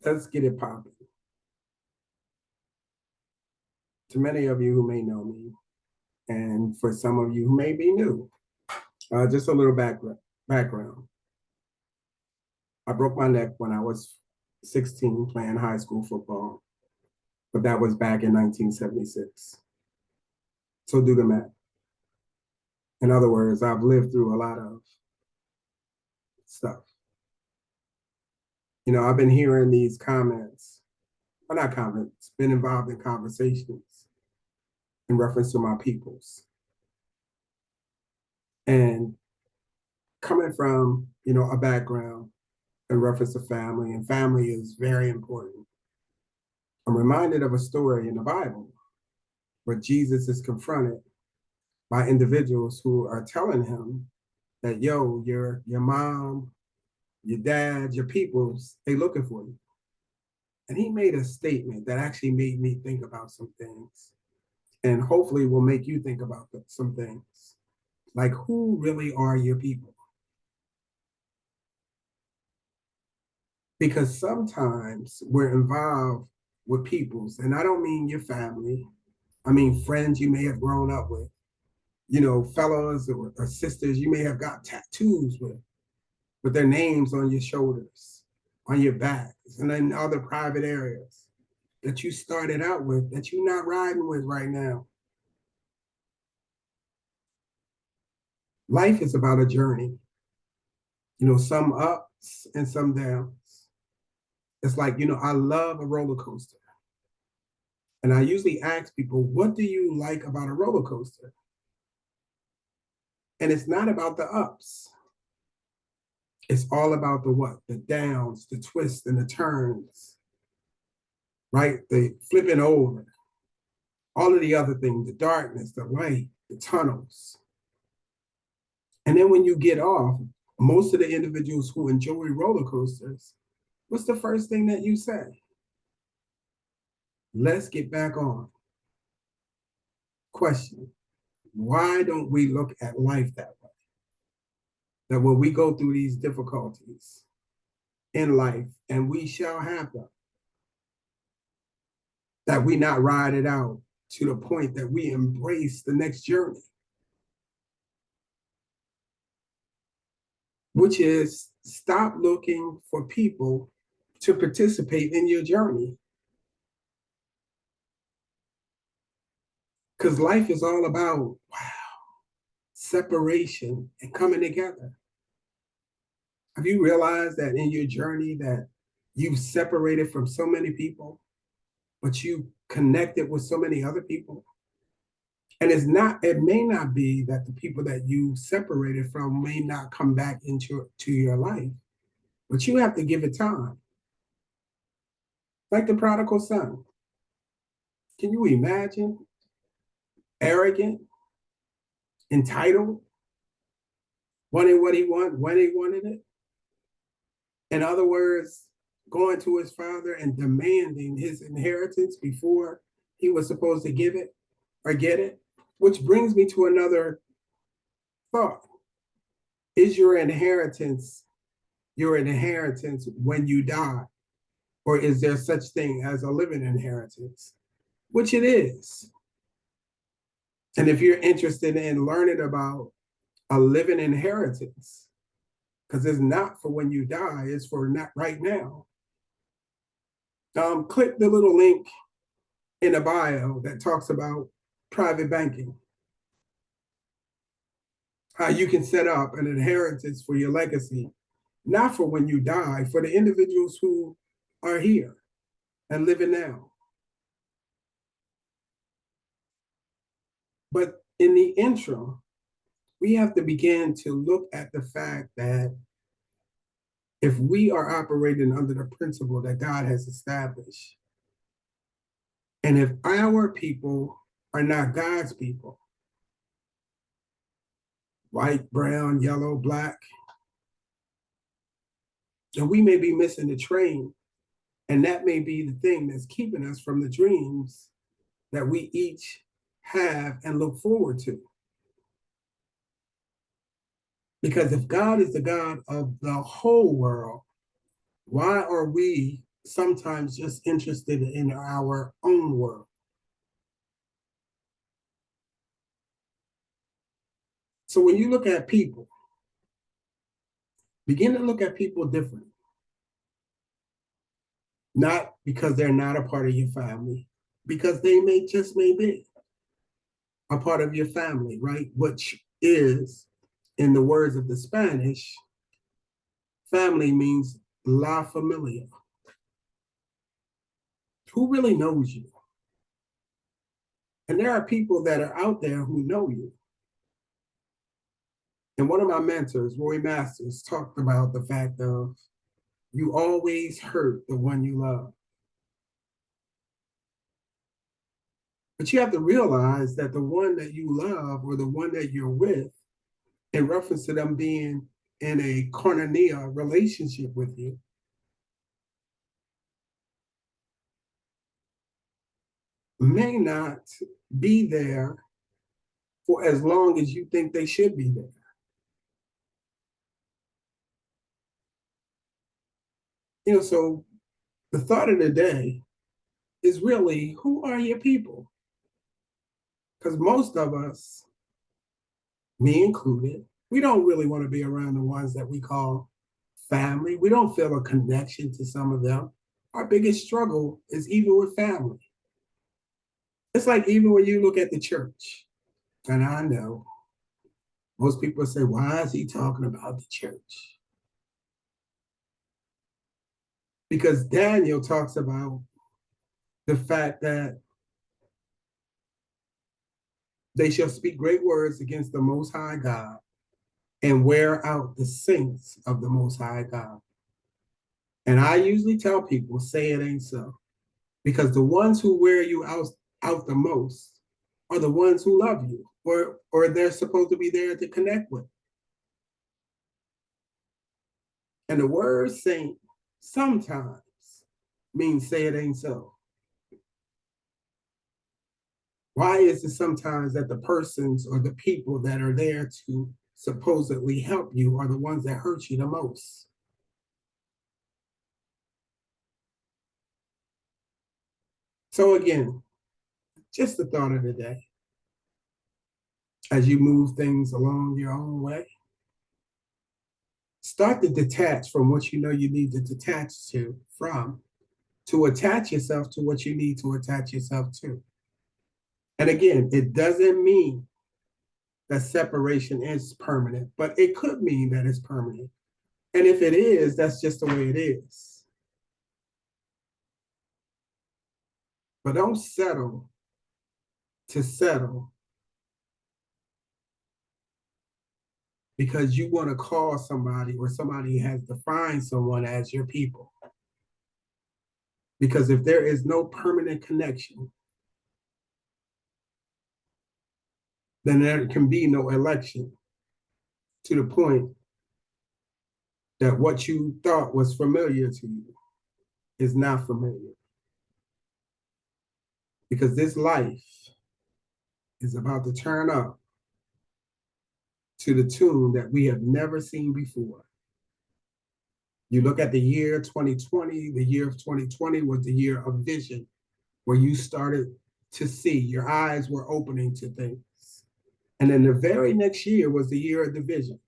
Let's get it popping. To many of you who may know me, and for some of you who may be new, just a little background. I broke my neck when I was 16 playing high school football, but that was back in 1976. So do the math. In other words, I've lived through a lot of stuff. I've been hearing these comments, or not comments, been involved in conversations in reference to my peoples. And coming from, a background in reference to family, and family is very important. I'm reminded of a story in the Bible where Jesus is confronted by individuals who are telling him that, yo, your mom, your dad, your peoples, they looking for you. And he made a statement that actually made me think about some things, and hopefully will make you think about some things. Like, who really are your people? Because sometimes we're involved with peoples, and I don't mean your family, I mean friends you may have grown up with, fellows or sisters you may have got tattoos with their names on your shoulders, on your backs, and in other private areas that you started out with that you're not riding with right now. Life is about a journey, some ups and some downs. It's like, I love a roller coaster. And I usually ask people, what do you like about a roller coaster? And it's not about the ups. It's all about the what? The downs, the twists and the turns, right? The flipping over, all of the other things, the darkness, the light, the tunnels. And then when you get off, most of the individuals who enjoy roller coasters, what's the first thing that you say? Let's get back on. Question, why don't we look at life that way? That when we go through these difficulties in life, and we shall have them, that we not ride it out to the point that we embrace the next journey, which is stop looking for people to participate in your journey. Because life is all about, wow, separation and coming together. Have you realized that in your journey that you've separated from so many people, but you connected with so many other people? And it may not be that the people that you separated from may not come back into your life, but you have to give it time. Like the prodigal son. Can you imagine? Arrogant, entitled, wanting what he wanted when he wanted it. In other words, going to his father and demanding his inheritance before he was supposed to give it or get it. Which brings me to another thought. Is your inheritance when you die? Or is there such thing as a living inheritance? Which it is. And if you're interested in learning about a living inheritance, because it's not for when you die, it's for not right now. Click the little link in the bio that talks about private banking. How you can set up an inheritance for your legacy, not for when you die, for the individuals who are here and living now. But in the interim, we have to begin to look at the fact that if we are operating under the principle that God has established, and if our people are not God's people, white, brown, yellow, black, then we may be missing the train. And that may be the thing that's keeping us from the dreams that we each have and look forward to. Because if God is the God of the whole world, why are we sometimes just interested in our own world. So when you look at people, begin to look at people differently, not because they're not a part of your family, because they may be a part of your family, right? Which is, in the words of the Spanish, family means la familia. Who really knows you? And there are people that are out there who know you. And one of my mentors, Roy Masters, talked about the fact of you always hurt the one you love. But you have to realize that the one that you love or the one that you're with, in reference to them being in a koinonia relationship with you, may not be there for as long as you think they should be there. So the thought of the day is really, who are your people? Because most of us, me included, we don't really want to be around the ones that we call family. We don't feel a connection to some of them. Our biggest struggle is even with family. It's like even when you look at the church, and I know most people say, why is he talking about the church? Because Daniel talks about the fact that they shall speak great words against the Most High God and wear out the saints of the Most High God. And I usually tell people, say it ain't so. Because the ones who wear you out the most are the ones who love you, or they're supposed to be there to connect with. And the word saint sometimes means say it ain't so. Why is it sometimes that the persons or the people that are there to supposedly help you are the ones that hurt you the most? So again, just the thought of the day. As you move things along your own way, start to detach from what you know you need to detach to attach yourself to what you need to attach yourself to. And again, it doesn't mean that separation is permanent, but it could mean that it's permanent. And if it is, that's just the way it is. But don't settle to settle because you want to call somebody or somebody has defined someone as your people. Because if there is no permanent connection, then there can be no election, to the point that what you thought was familiar to you is not familiar. Because this life is about to turn up to the tune that we have never seen before. You look at the year 2020, the year of 2020 was the year of vision, where you started to see, your eyes were opening to things. And then the very next year was the year of division.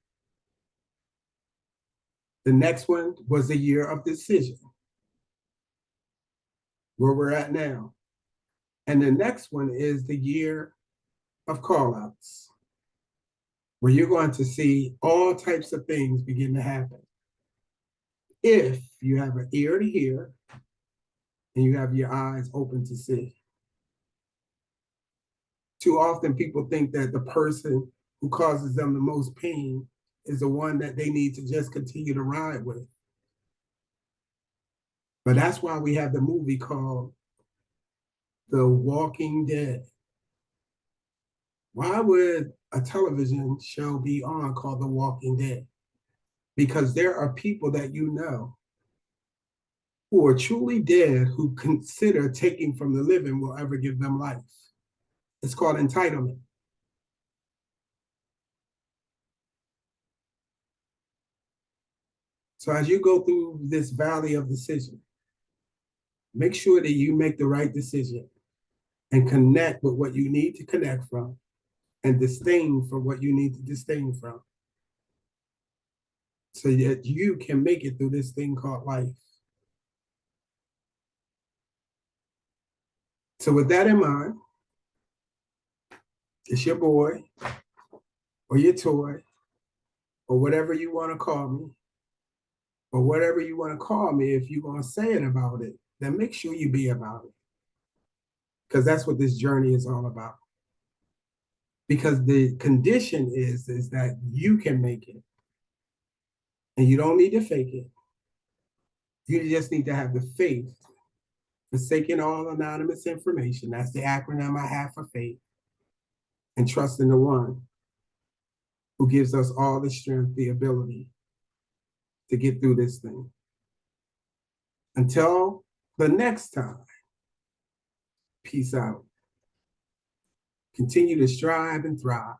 The next one was the year of decision, where we're at now. And the next one is the year of call outs, where you're going to see all types of things begin to happen. If you have an ear to hear and you have your eyes open to see. Too often people think that the person who causes them the most pain is the one that they need to just continue to ride with. But that's why we have the movie called The Walking Dead. Why would a television show be on called The Walking Dead? Because there are people that you know who are truly dead who consider taking from the living will ever give them life. It's called entitlement. So as you go through this valley of decision, Make sure that you make the right decision and connect with what you need to connect from and disdain from what you need to disdain from so that you can make it through this thing called life. So with that in mind, it's your boy or your toy or whatever you want to call me or whatever you want to call me. If you're going to say it about it, then make sure you be about it. Because that's what this journey is all about. Because the condition is that you can make it. And you don't need to fake it. You just need to have the faith, forsaking all anonymous information. That's the acronym I have for faith. And trust in the one who gives us all the strength, the ability to get through this thing. Until the next time, peace out. Continue to strive and thrive.